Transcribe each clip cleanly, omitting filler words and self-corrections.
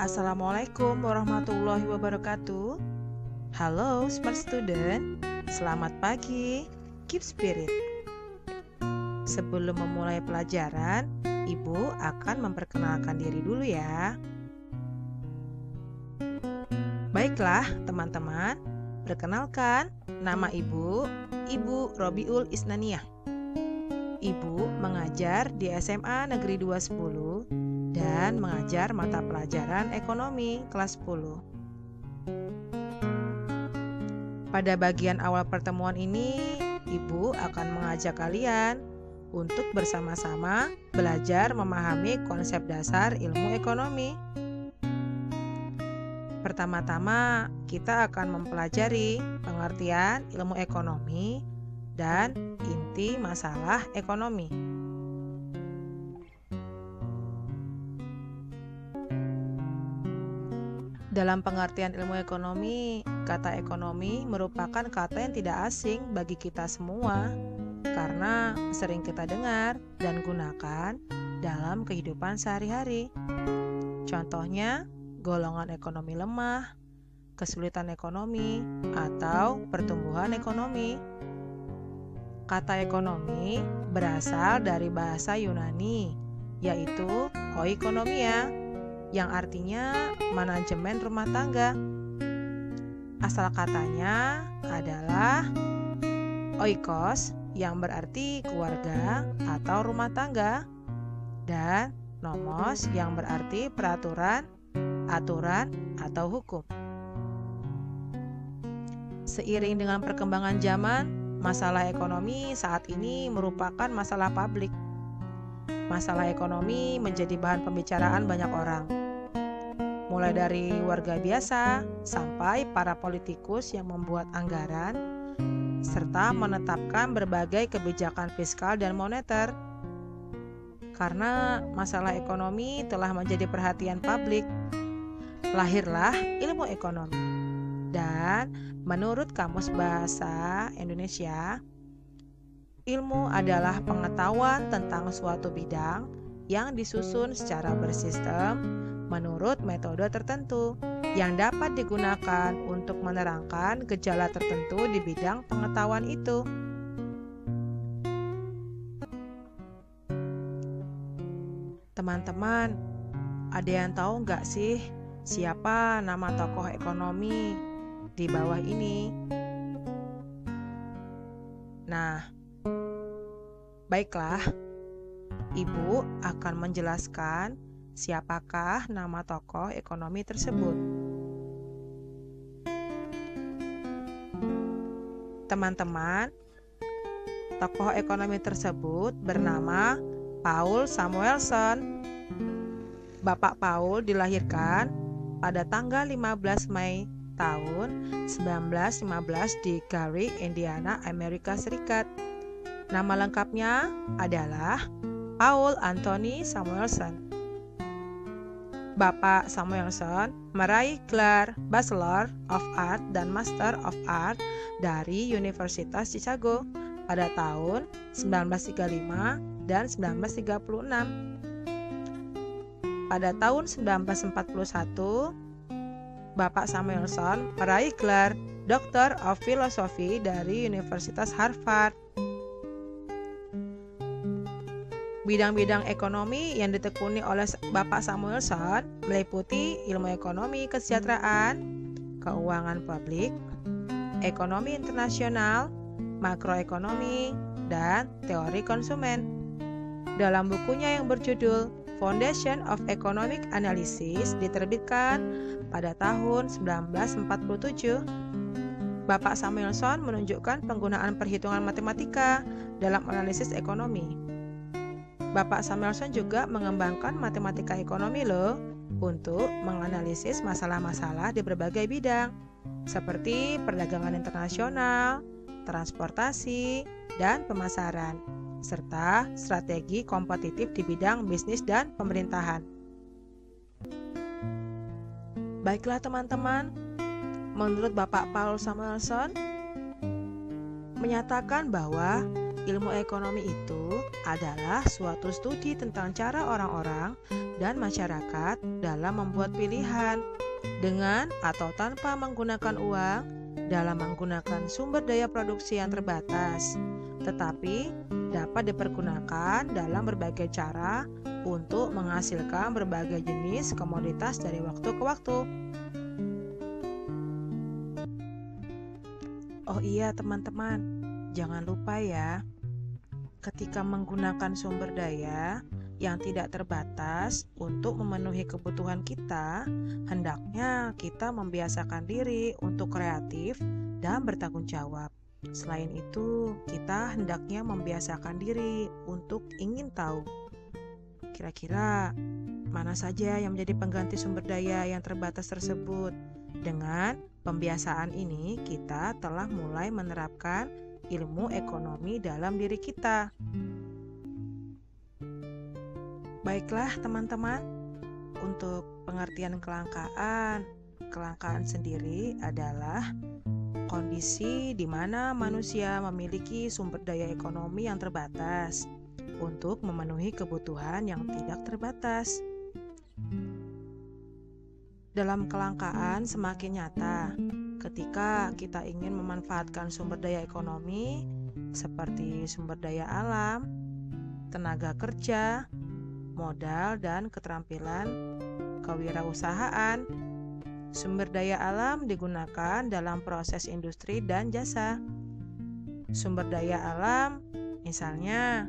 Assalamualaikum warahmatullahi wabarakatuh. Halo Smart Student, selamat pagi. Keep spirit. Sebelum memulai pelajaran, Ibu akan memperkenalkan diri dulu ya. Baiklah teman-teman, perkenalkan, nama Ibu Robiul Isnaniah. Ibu mengajar di SMA Negeri 210 dan mengajar mata pelajaran ekonomi kelas 10. Pada bagian awal pertemuan ini, Ibu akan mengajak kalian untuk bersama-sama belajar memahami konsep dasar ilmu ekonomi. Pertama-tama, kita akan mempelajari pengertian ilmu ekonomi dan inti masalah ekonomi. Dalam pengertian ilmu ekonomi, kata ekonomi merupakan kata yang tidak asing bagi kita semua karena sering kita dengar dan gunakan dalam kehidupan sehari-hari. Contohnya, golongan ekonomi lemah, kesulitan ekonomi, atau pertumbuhan ekonomi. Kata ekonomi berasal dari bahasa Yunani, yaitu oikonomia, yang artinya manajemen rumah tangga. Asal katanya adalah oikos, yang berarti keluarga atau rumah tangga, dan nomos, yang berarti peraturan, aturan, atau hukum. Seiring dengan perkembangan zaman, masalah ekonomi saat ini merupakan masalah publik. Masalah ekonomi menjadi bahan pembicaraan banyak orang, mulai dari warga biasa sampai para politikus yang membuat anggaran serta menetapkan berbagai kebijakan fiskal dan moneter. Karena masalah ekonomi telah menjadi perhatian publik, lahirlah ilmu ekonomi. Dan menurut Kamus Bahasa Indonesia, ilmu adalah pengetahuan tentang suatu bidang yang disusun secara bersistem menurut metode tertentu yang dapat digunakan untuk menerangkan gejala tertentu di bidang pengetahuan itu. Teman-teman, ada yang tahu nggak sih siapa nama tokoh ekonomi di bawah ini? Nah, baiklah, Ibu akan menjelaskan siapakah nama tokoh ekonomi tersebut. Teman-teman, tokoh ekonomi tersebut bernama Paul Samuelson. Bapak Paul dilahirkan pada tanggal 15 Mei tahun 1915 di Gary, Indiana, Amerika Serikat. Nama lengkapnya adalah Paul Anthony Samuelson. Bapak Samuelson meraih gelar Bachelor of Art dan Master of Art dari Universitas Chicago pada tahun 1935 dan 1936. Pada tahun 1941, Bapak Samuelson meraih gelar Doctor of Philosophy dari Universitas Harvard. Bidang-bidang ekonomi yang ditekuni oleh Bapak Samuelson meliputi ilmu ekonomi kesejahteraan, keuangan publik, ekonomi internasional, makroekonomi, dan teori konsumen. Dalam bukunya yang berjudul Foundation of Economic Analysis diterbitkan pada tahun 1947, Bapak Samuelson menunjukkan penggunaan perhitungan matematika dalam analisis ekonomi. Bapak Samuelson juga mengembangkan matematika ekonomi loh untuk menganalisis masalah-masalah di berbagai bidang seperti perdagangan internasional, transportasi, dan pemasaran, serta strategi kompetitif di bidang bisnis dan pemerintahan. Baiklah teman-teman, menurut Bapak Paul Samuelson menyatakan bahwa Ilmu ekonomi itu adalah suatu studi tentang cara orang-orang dan masyarakat dalam membuat pilihan dengan atau tanpa menggunakan uang, dalam menggunakan sumber daya produksi yang terbatas, tetapi dapat dipergunakan dalam berbagai cara untuk menghasilkan berbagai jenis komoditas dari waktu ke waktu. Oh iya teman-teman, jangan lupa ya, ketika menggunakan sumber daya yang tidak terbatas untuk memenuhi kebutuhan kita, hendaknya kita membiasakan diri untuk kreatif dan bertanggung jawab. Selain itu, kita hendaknya membiasakan diri untuk ingin tahu kira-kira mana saja yang menjadi pengganti sumber daya yang terbatas tersebut. Dengan pembiasaan ini, kita telah mulai menerapkan ilmu ekonomi dalam diri kita. Baiklah teman-teman, untuk pengertian kelangkaan sendiri adalah kondisi di mana manusia memiliki sumber daya ekonomi yang terbatas untuk memenuhi kebutuhan yang tidak terbatas. Dalam kelangkaan semakin nyata ketika kita ingin memanfaatkan sumber daya ekonomi seperti sumber daya alam, tenaga kerja, modal, dan keterampilan kewirausahaan. Sumber daya alam digunakan dalam proses industri dan jasa. Sumber daya alam, misalnya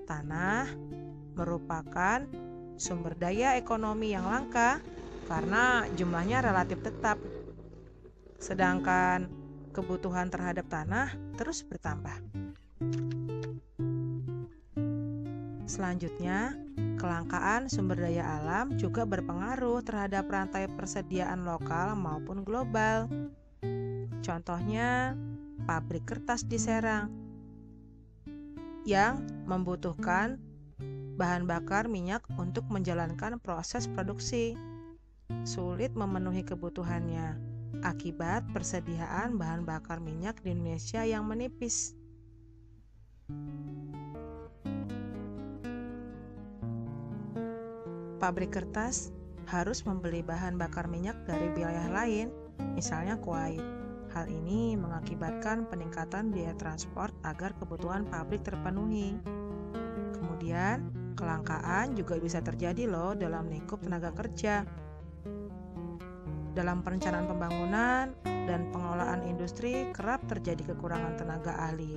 tanah, merupakan sumber daya ekonomi yang langka karena jumlahnya relatif tetap. Sedangkan kebutuhan terhadap tanah terus bertambah. Selanjutnya, kelangkaan sumber daya alam juga berpengaruh terhadap rantai persediaan lokal maupun global. Contohnya, pabrik kertas di Serang yang membutuhkan bahan bakar minyak untuk menjalankan proses produksi, sulit memenuhi kebutuhannya akibat persediaan bahan bakar minyak di Indonesia yang menipis. Pabrik kertas harus membeli bahan bakar minyak dari wilayah lain, misalnya Kuwait. Hal ini mengakibatkan peningkatan biaya transport agar kebutuhan pabrik terpenuhi. Kemudian, kelangkaan juga bisa terjadi loh dalam lingkup tenaga kerja. Dalam perencanaan pembangunan dan pengelolaan industri kerap terjadi kekurangan tenaga ahli.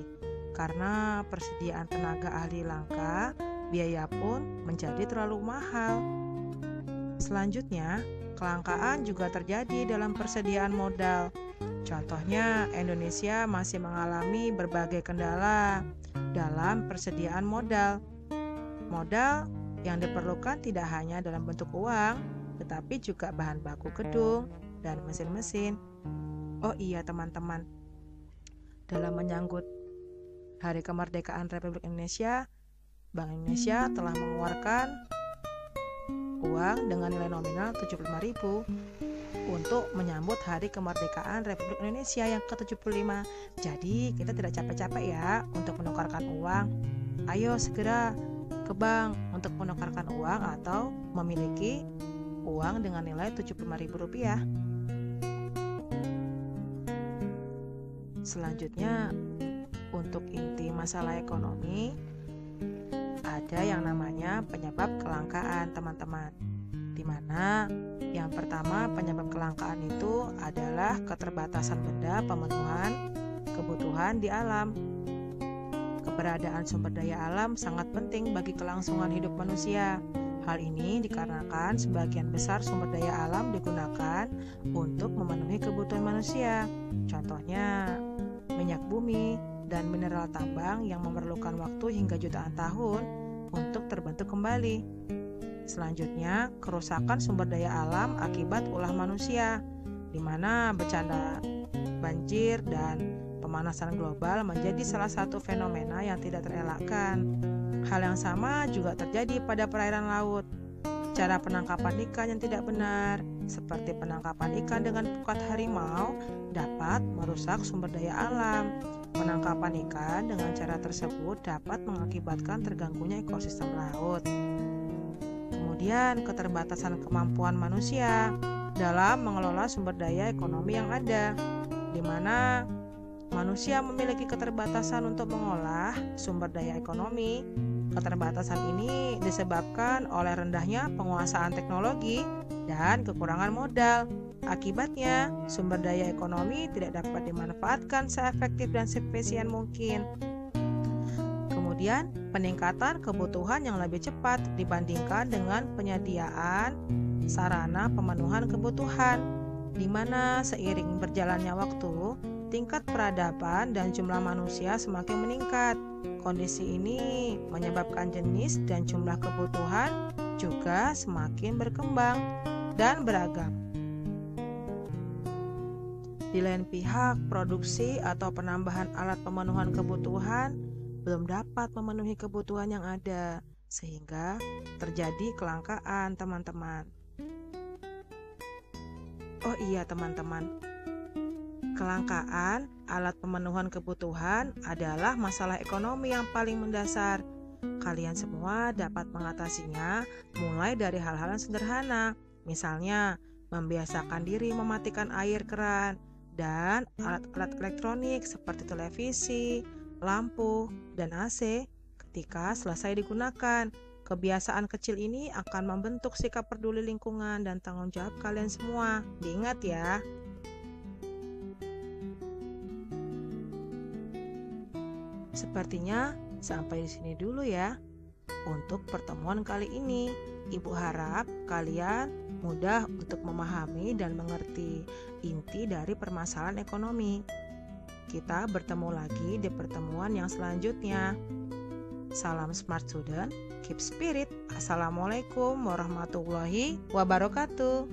Karena persediaan tenaga ahli langka, biaya pun menjadi terlalu mahal. Selanjutnya, kelangkaan juga terjadi dalam persediaan modal. Contohnya, Indonesia masih mengalami berbagai kendala dalam persediaan modal. Modal yang diperlukan tidak hanya dalam bentuk uang, tetapi juga bahan baku gedung dan mesin-mesin. Oh iya teman-teman, dalam menyambut Hari Kemerdekaan Republik Indonesia, Bank Indonesia telah mengeluarkan uang dengan nilai nominal 75.000 untuk menyambut Hari Kemerdekaan Republik Indonesia yang ke-75. Jadi kita tidak capek-capek ya untuk menukarkan uang. Ayo segera ke bank untuk menukarkan uang atau memiliki uang dengan nilai Rp75.000. Selanjutnya, untuk inti masalah ekonomi, ada yang namanya penyebab kelangkaan teman-teman, di mana yang pertama penyebab kelangkaan itu adalah keterbatasan benda pemenuhan kebutuhan di alam. Keberadaan sumber daya alam sangat penting bagi kelangsungan hidup manusia. Hal ini dikarenakan sebagian besar sumber daya alam digunakan untuk memenuhi kebutuhan manusia. Contohnya, minyak bumi dan mineral tambang yang memerlukan waktu hingga jutaan tahun untuk terbentuk kembali. Selanjutnya, kerusakan sumber daya alam akibat ulah manusia, di mana bencana banjir dan pemanasan global menjadi salah satu fenomena yang tidak terelakkan. Hal yang sama juga terjadi pada perairan laut. Cara penangkapan ikan yang tidak benar, seperti penangkapan ikan dengan pukat harimau, dapat merusak sumber daya alam. Penangkapan ikan dengan cara tersebut dapat mengakibatkan terganggunya ekosistem laut. Kemudian, keterbatasan kemampuan manusia dalam mengelola sumber daya ekonomi yang ada, di mana manusia memiliki keterbatasan untuk mengolah sumber daya ekonomi. Keterbatasan ini disebabkan oleh rendahnya penguasaan teknologi dan kekurangan modal. Akibatnya, sumber daya ekonomi tidak dapat dimanfaatkan seefektif dan seefisien mungkin. Kemudian, peningkatan kebutuhan yang lebih cepat dibandingkan dengan penyediaan sarana pemenuhan kebutuhan, di mana seiring berjalannya waktu, tingkat peradaban dan jumlah manusia semakin meningkat. Kondisi ini menyebabkan jenis dan jumlah kebutuhan juga semakin berkembang dan beragam. Di lain pihak, produksi atau penambahan alat pemenuhan kebutuhan belum dapat memenuhi kebutuhan yang ada, sehingga terjadi kelangkaan, teman-teman. Oh iya, teman-teman. Kelangkaan alat pemenuhan kebutuhan adalah masalah ekonomi yang paling mendasar. Kalian semua dapat mengatasinya mulai dari hal-hal yang sederhana, misalnya membiasakan diri mematikan air keran dan alat-alat elektronik seperti televisi, lampu, dan AC ketika selesai digunakan. Kebiasaan kecil ini akan membentuk sikap peduli lingkungan dan tanggung jawab kalian semua. Diingat ya. Sepertinya sampai di sini dulu ya untuk pertemuan kali ini. Ibu harap kalian mudah untuk memahami dan mengerti inti dari permasalahan ekonomi. Kita bertemu lagi di pertemuan yang selanjutnya. Salam Smart Student, keep spirit. Assalamualaikum warahmatullahi wabarakatuh.